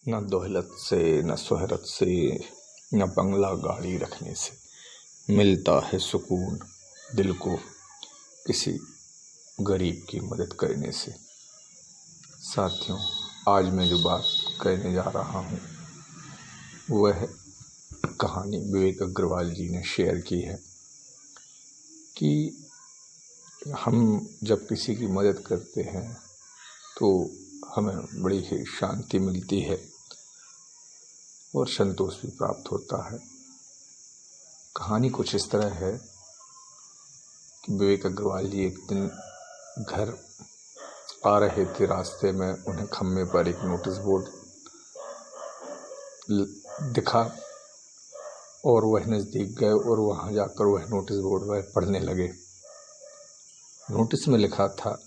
न दौलत से, न शोहरत से, न बंगला गाड़ी रखने से मिलता है सुकून दिल को किसी गरीब की मदद करने से। साथियों, आज मैं जो बात कहने जा रहा हूँ वह कहानी विवेक अग्रवाल जी ने शेयर की है कि हम जब किसी की मदद करते हैं तो हमें बड़ी ही शांति मिलती है और संतोष भी प्राप्त होता है। कहानी कुछ इस तरह है कि विवेक अग्रवाल जी एक दिन घर आ रहे थे। रास्ते में उन्हें खम्भे पर एक नोटिस बोर्ड दिखा और वह नज़दीक गए और वहाँ जाकर वह नोटिस बोर्ड वह पढ़ने लगे। नोटिस में लिखा था,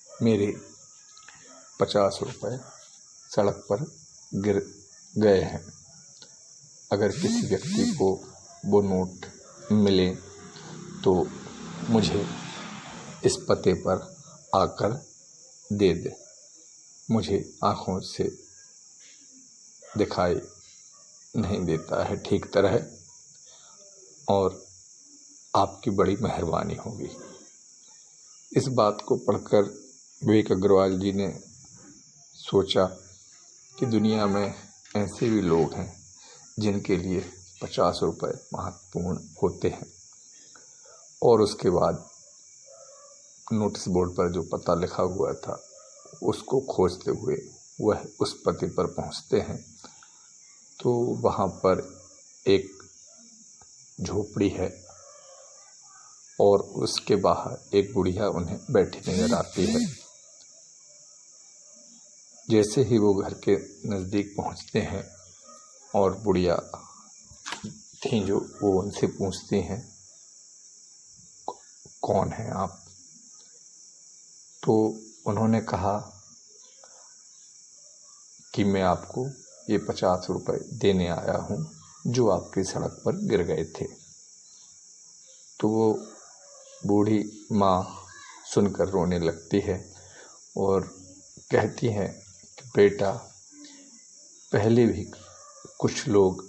मेरे 50 रुपये सड़क पर गिर गए हैं। अगर किसी व्यक्ति को वो नोट मिले तो मुझे इस पते पर आकर दे दे। मुझे आँखों से दिखाई नहीं देता है ठीक तरह और आपकी बड़ी मेहरबानी होगी। इस बात को पढ़कर विवेक अग्रवाल जी ने सोचा कि दुनिया में ऐसे भी लोग हैं जिनके लिए 50 रुपये महत्वपूर्ण होते हैं। और उसके बाद नोटिस बोर्ड पर जो पता लिखा हुआ था उसको खोजते हुए वह उस पते पर पहुंचते हैं तो वहाँ पर एक झोपड़ी है और उसके बाहर एक बुढ़िया उन्हें बैठी नजर आती है। जैसे ही वो घर के नज़दीक पहुंचते हैं और बुढ़िया थी जो वो उनसे पूछती हैं, कौन हैं आप? तो उन्होंने कहा कि मैं आपको ये 50 रुपये देने आया हूँ जो आपकी सड़क पर गिर गए थे। तो वो बूढ़ी माँ सुनकर रोने लगती है और कहती हैं कि बेटा, पहले भी कुछ लोग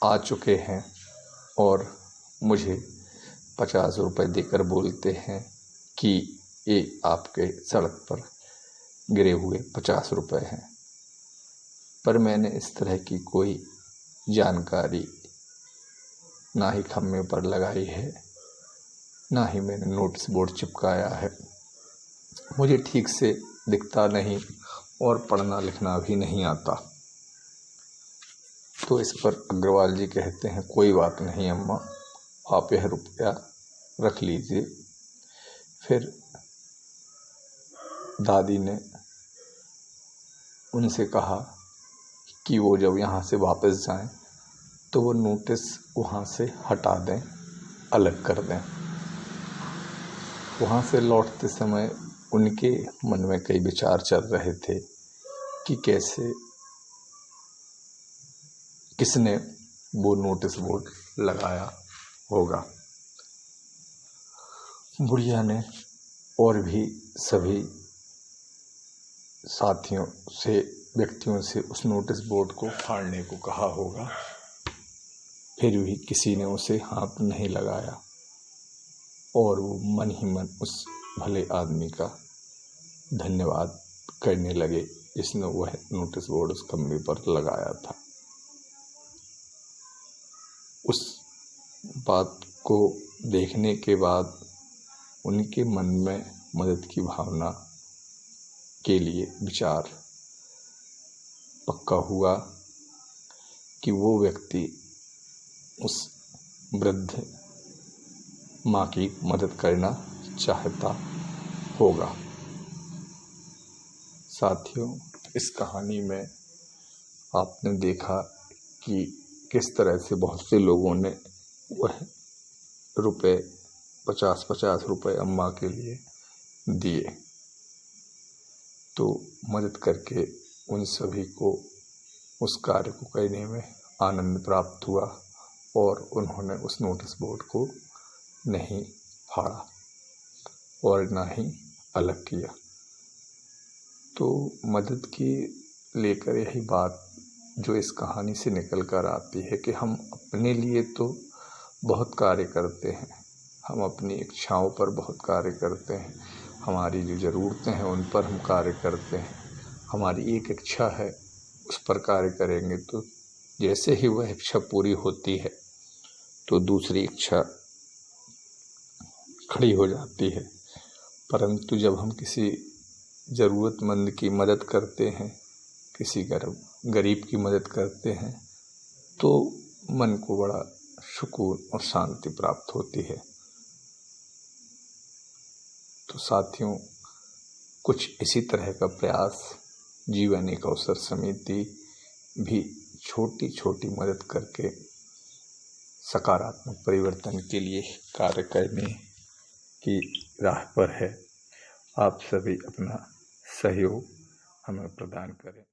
आ चुके हैं और मुझे 50 रुपये देकर बोलते हैं कि ये आपके सड़क पर गिरे हुए 50 रुपये हैं, पर मैंने इस तरह की कोई जानकारी ना ही खम्भे पर लगाई है, ना ही मैंने नोटिस बोर्ड चिपकाया है। मुझे ठीक से दिखता नहीं और पढ़ना लिखना भी नहीं आता। तो इस पर अग्रवाल जी कहते हैं, कोई बात नहीं अम्मा, आप यह रुपया रख लीजिए। फिर दादी ने उनसे कहा कि वो जब यहाँ से वापस जाएं तो वो नोटिस वहाँ से हटा दें, अलग कर दें। वहाँ से लौटते समय उनके मन में कई विचार चल रहे थे कि कैसे किसने वो नोटिस बोर्ड लगाया होगा। बुढ़िया ने और भी सभी साथियों से, व्यक्तियों से उस नोटिस बोर्ड को फाड़ने को कहा होगा, फिर भी किसी ने उसे हाथ नहीं लगाया और वो मन ही मन उस भले आदमी का धन्यवाद करने लगे जिसने वह नोटिस बोर्ड उस खम्भे पर लगाया था। उस बात को देखने के बाद उनके मन में मदद की भावना के लिए विचार पक्का हुआ कि वो व्यक्ति उस वृद्ध माँ की मदद करना चाहता होगा। साथियों, इस कहानी में आपने देखा कि किस तरह से बहुत से लोगों ने वह 50-50 रुपये अम्मा के लिए दिए। तो मदद करके उन सभी को उस कार्य को करने में आनंद प्राप्त हुआ और उन्होंने उस नोटिस बोर्ड को नहीं फाड़ा और ना ही अलग किया। तो मदद की लेकर यही बात जो इस कहानी से निकल कर आती है कि हम अपने लिए तो बहुत कार्य करते हैं, हम अपनी इच्छाओं पर बहुत कार्य करते हैं, हमारी जो ज़रूरतें हैं उन पर हम कार्य करते हैं। हमारी एक इच्छा है, उस पर कार्य करेंगे तो जैसे ही वह इच्छा पूरी होती है तो दूसरी इच्छा खड़ी हो जाती है। परंतु जब हम किसी ज़रूरतमंद की मदद करते हैं, किसी गरीब की मदद करते हैं तो मन को बड़ा सुकून और शांति प्राप्त होती है। तो साथियों, कुछ इसी तरह का प्रयास जीवन एक अवसर समिति भी छोटी छोटी मदद करके सकारात्मक परिवर्तन के लिए कार्य करने की राह पर है। आप सभी अपना सहयोग हमें प्रदान करें।